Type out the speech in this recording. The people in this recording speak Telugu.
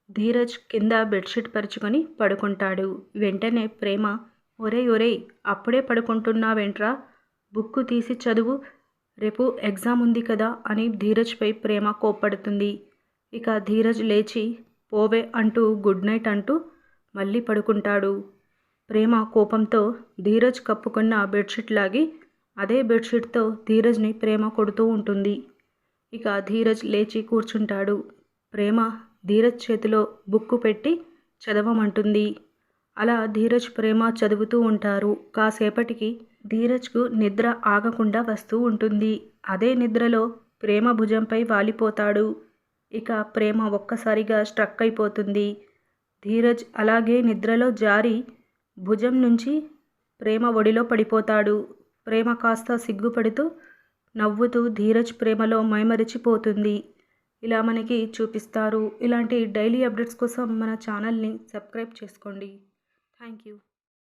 ధీరజ్ కింద బెడ్షీట్ పరుచుకొని పడుకుంటాడు. వెంటనే ప్రేమ, ఒరేయ్ ఒరేయ్ అప్పుడే పడుకుంటున్నావేంట్రా, బుక్కు తీసి చదువు, రేపు ఎగ్జామ్ ఉంది కదా అని ధీరజ్పై ప్రేమ కోప్పడుతుంది. ఇక ధీరజ్ లేచి పోవే అంటూ గుడ్ నైట్ అంటూ మళ్ళీ పడుకుంటాడు. ప్రేమ కోపంతో ధీరజ్ కప్పుకున్న బెడ్షీట్ లాగి అదే బెడ్షీట్తో ధీరజ్ని ప్రేమ కొడుతూ ఉంటుంది. ఇక ధీరజ్ లేచి కూర్చుంటాడు. ప్రేమ ధీరజ్ చేతిలో బుక్కు పెట్టి చదవమంటుంది. అలా ధీరజ్ ప్రేమ చదువుతూ ఉంటారు. కాసేపటికి ధీరజ్కు నిద్ర ఆగకుండా వస్తూ ఉంటుంది. అదే నిద్రలో ప్రేమ భుజంపై వాలిపోతాడు. ఇక ప్రేమ ఒక్కసారిగా స్ట్రక్ అయిపోతుంది. ధీరజ్ అలాగే నిద్రలో జారి భుజం నుంచి ప్రేమ ఒడిలో పడిపోతాడు. ప్రేమ కాస్త సిగ్గుపడుతూ నవ్వుతూ ధీరజ్ ప్రేమలో మైమరిచిపోతుంది. ఇలా మనకి చూపిస్తారు. ఇలాంటి డైలీ అప్డేట్స్ కోసం మన ఛానల్ని సబ్స్క్రైబ్ చేసుకోండి. Thank you.